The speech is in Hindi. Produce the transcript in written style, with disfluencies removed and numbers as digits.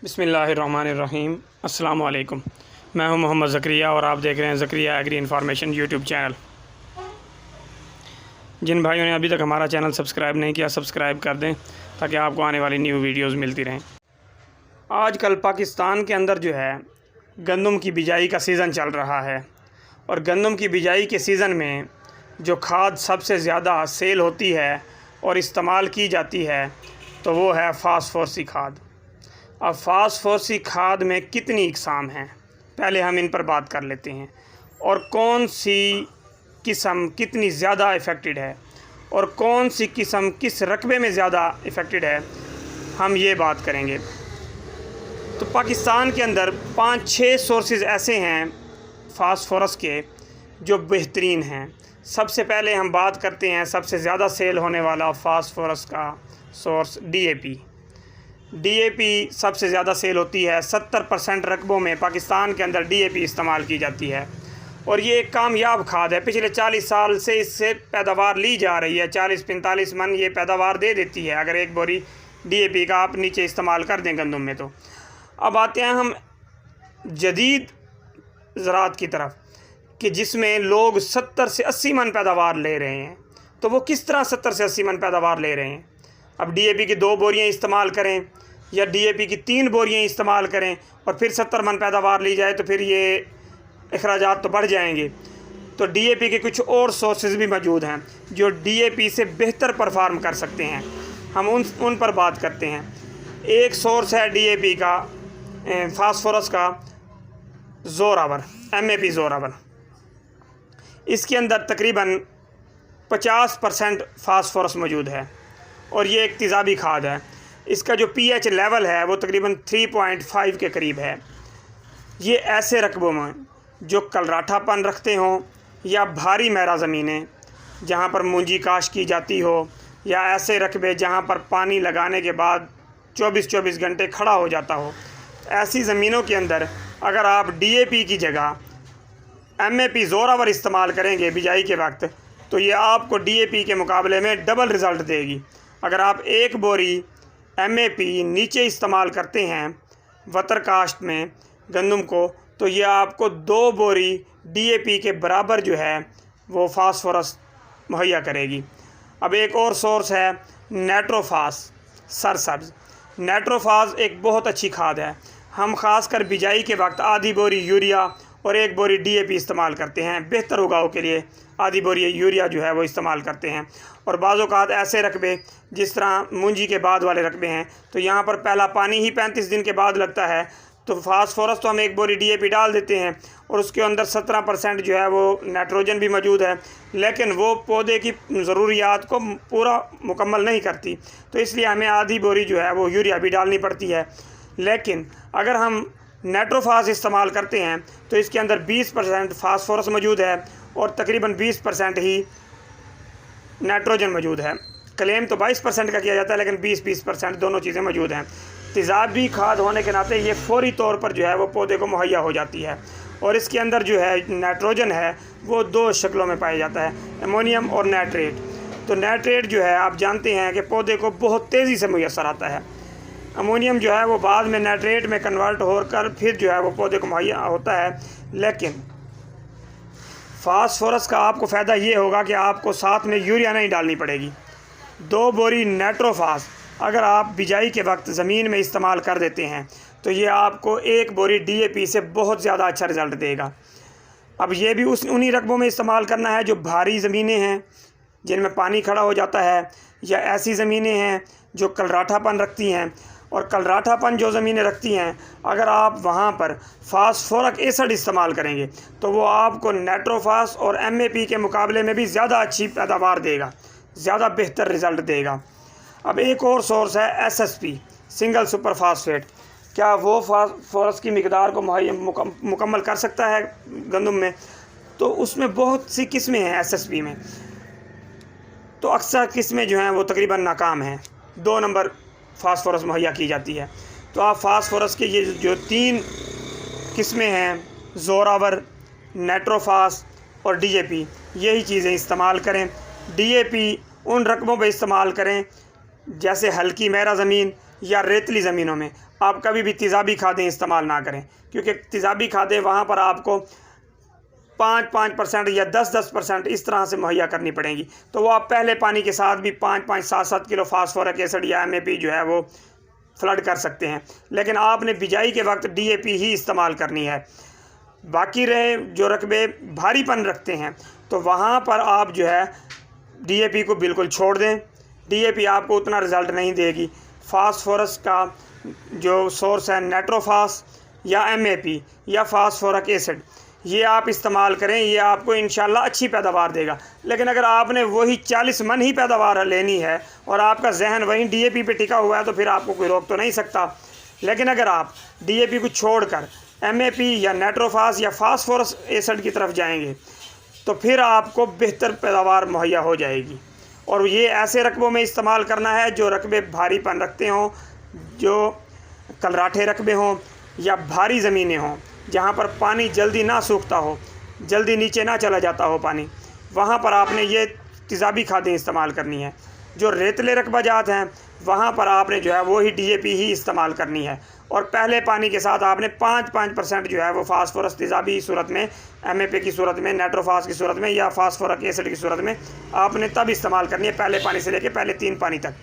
बिस्मिल्लाहिर्रहमानिर्रहीम। अस्सलाम वालेकुम। मैं हूं मोहम्मद ज़करिया और आप देख रहे हैं Zakaria agri information YouTube channel. जिन भाइयों ने अभी तक हमारा चैनल सब्सक्राइब नहीं किया, सब्सक्राइब कर दें ताकि आपको आने वाली न्यू वीडियोस मिलती रहें। आजकल पाकिस्तान के अंदर जो है गंदम की बिजाई का सीज़न चल रहा है और गंदम की बिजाई के सीज़न में जो खाद सबसे ज़्यादा सेल होती है और इस्तेमाल की जाती है तो वो है फास्फोरसी खाद। अब फास्फोरसी खाद में कितनी इकसाम हैं, पहले हम इन पर बात कर लेते हैं, और कौन सी किस्म कितनी ज़्यादा इफ़ेक्टेड है और कौन सी किस्म किस रकबे में ज़्यादा इफ़ेक्टेड है, हम ये बात करेंगे। तो पाकिस्तान के अंदर 5-6 सोर्सेज ऐसे हैं फास्फोरस के जो बेहतरीन हैं। सबसे पहले हम बात करते हैं सबसे ज़्यादा सेल होने वाला फास्फोरस का सोर्स डीएपी सबसे ज़्यादा सेल होती है। 70% रकबों में पाकिस्तान के अंदर डीएपी इस्तेमाल की जाती है और ये एक कामयाब खाद है। पिछले 40 साल से इससे पैदावार ली जा रही है। 40-45 मन ये पैदावार दे देती है अगर एक बोरी डीएपी का आप नीचे इस्तेमाल कर दें गंदम में। तो अब आते हैं हम जदीद ज़राअत की तरफ कि जिसमें लोग 70 से 80 मन पैदावार ले रहे हैं। तो वो किस तरह 70 से 80 मन पैदावार ले रहे हैं? अब डीएपी की 2 बोरियाँ इस्तेमाल करें या डीएपी की 3 बोरियाँ इस्तेमाल करें और फिर 70 मन पैदावार ली जाए तो फिर ये अखराजात तो बढ़ जाएंगे। तो डीएपी के कुछ और सोर्सेज भी मौजूद हैं जो डीएपी से बेहतर परफॉर्म कर सकते हैं। हम उन पर बात करते हैं। एक सोर्स है डीएपी का फास्फोरस का ज़ोरावर, एमएपी ज़ोरावर। इसके अंदर तकरीबन 50% फास्फोरस मौजूद है और ये एक तेज़ाबी खाद है। इसका जो पीएच लेवल है वो तकरीबन 3.5 के करीब है। ये ऐसे रकबों में जो कलराठापन रखते हों या भारी मैरा ज़मीनें जहाँ पर मूंजी काश की जाती हो, या ऐसे रकबे जहाँ पर पानी लगाने के बाद 24-24 घंटे खड़ा हो जाता हो, ऐसी ज़मीनों के अंदर अगर आप डीएपी की जगह एमएपी ज़ोरावर इस्तेमाल करेंगे बिजाई के वक्त तो ये आपको डीएपी के मुकाबले में डबल रिज़ल्ट देगी। अगर आप एक बोरी एमएपी नीचे इस्तेमाल करते हैं वतर काश्त में गंदम को तो ये आपको 2 बोरी डीएपी के बराबर जो है वो फास्फोरस मुहैया करेगी। अब एक और सोर्स है नाइट्रोफास सरसब्ज़। नाइट्रोफास एक बहुत अच्छी खाद है। हम ख़ासकर बिजाई के वक्त आधी बोरी यूरिया और 1 बोरी डीएपी इस्तेमाल करते हैं। बेहतर उगाव के लिए आधी बोरी यूरिया जो है वो इस्तेमाल करते हैं। और बाज़ औक़ात ऐसे रकबे जिस तरह मूंजी के बाद वाले रकबे हैं तो यहाँ पर पहला पानी ही 35 दिन के बाद लगता है, तो फास्फोरस तो हम 1 बोरी डीएपी डाल देते हैं और उसके अंदर 17% जो है वो नाइट्रोजन भी मौजूद है, लेकिन वो पौधे की ज़रूरियात को पूरा मुकम्मल नहीं करती। तो इसलिए हमें आधी बोरी जो है वो यूरिया भी डालनी पड़ती है। लेकिन अगर हम नाइट्रोफास इस्तेमाल करते हैं तो इसके अंदर 20% फास्फोरस मौजूद है और तकरीबन 20% ही नाइट्रोजन मौजूद है। क्लेम तो 22% का किया जाता है लेकिन 20% दोनों चीज़ें मौजूद हैं। तेज़ाबी खाद होने के नाते ये फौरी तौर पर जो है वो पौधे को मुहैया हो जाती है और इसके अंदर जो है नाइट्रोजन है वो 2 शक्लों में पाया जाता है, अमोनियम और नाइट्रेट। तो नाइट्रेट जो है आप जानते हैं कि पौधे को बहुत तेज़ी से मुयस्सर आता है। अमोनियम जो है वो बाद में नाइट्रेट में कन्वर्ट होकर फिर जो है वो पौधे को मुहैया होता है। लेकिन फास्फोरस का आपको फ़ायदा ये होगा कि आपको साथ में यूरिया नहीं डालनी पड़ेगी। 2 बोरी नाइट्रोफास अगर आप बिजाई के वक्त ज़मीन में इस्तेमाल कर देते हैं तो ये आपको 1 बोरी डीएपी से बहुत ज़्यादा अच्छा रिज़ल्ट देगा। अब ये भी उन्हीं रकबों में इस्तेमाल करना है जो भारी ज़मीनें हैं जिनमें पानी खड़ा हो जाता है, या ऐसी ज़मीनें हैं जो कलराठापन रखती हैं। और कलराठापन जो ज़मीनें रखती हैं अगर आप वहाँ पर फास्फोरिक एसिड इस्तेमाल करेंगे तो वो आपको नाइट्रोफास और एमएपी के मुकाबले में भी ज़्यादा अच्छी पैदावार देगा, ज़्यादा बेहतर रिज़ल्ट देगा। अब एक और सोर्स है एसएसपी सिंगल सुपर फास्फेट। क्या वो फास्फोरस की मिकदार को मुकम्मल कर सकता है गंदम में? तो उसमें बहुत सी किस्में हैं एसएसपी में, तो अक्सर किस्में जो हैं वो तकरीबन नाकाम हैं। 2 नंबर फास्फोरस मुहैया की जाती है। तो आप फास्फोरस के ये जो 3 किस्में हैं ज़ोरावर, नाइट्रोफास और डीएपी, यही चीज़ें इस्तेमाल करें। डीएपी उन रकबों पर इस्तेमाल करें जैसे हल्की मैरा ज़मीन या रेतली ज़मीनों में आप कभी भी तेज़ाबी खादें इस्तेमाल ना करें, क्योंकि तेज़ाबी खादें वहाँ पर आपको 5% या 10% इस तरह से मुहैया करनी पड़ेंगी। तो वो आप पहले पानी के साथ भी 5 7 किलो फास्फोरिक एसिड या MAP जो है वो फ्लड कर सकते हैं, लेकिन आपने बिजाई के वक्त DAP ही इस्तेमाल करनी है। बाकी रहे जो रकबे भारीपन रखते हैं तो वहाँ पर आप जो है DAP को बिल्कुल छोड़ दें। DAP आपको उतना रिज़ल्ट नहीं देगी। फास्फोरस का जो सोर्स है नाइट्रोफास या MAP या फास्फोरिक एसिड, ये आप इस्तेमाल करें, ये आपको इंशाल्लाह अच्छी पैदावार देगा। लेकिन अगर आपने वही 40 मन ही पैदावार लेनी है और आपका जहन वहीं DAP पे टिका हुआ है तो फिर आपको कोई रोक तो नहीं सकता। लेकिन अगर आप DAP को छोड़कर MAP या नाइट्रोफास या फास्फोरस एसिड की तरफ जाएंगे तो फिर आपको बेहतर पैदावार मुहैया हो जाएगी। और ये ऐसे रकबों में इस्तेमाल करना है जो रकबे भारीपन रखते हों, जो कलराठे रकबे हों या भारी ज़मीनें हों, जहाँ पर पानी जल्दी ना सूखता हो, जल्दी नीचे ना चला जाता हो पानी, वहाँ पर आपने ये तेज़ाबी खादें इस्तेमाल करनी है। जो रेतले रकबा जात हैं वहाँ पर आपने जो है वही DAP ही इस्तेमाल करनी है। और पहले पानी के साथ आपने 5% जो है वो फास्फोरस तेज़ाबी सूरत में, MAP की सूरत में, नाइट्रोफास की सूरत में या फास्फोरिक एसिड की सूरत में आपने तब इस्तेमाल करनी है, पहले पानी से लेकर पहले 3 पानी तक।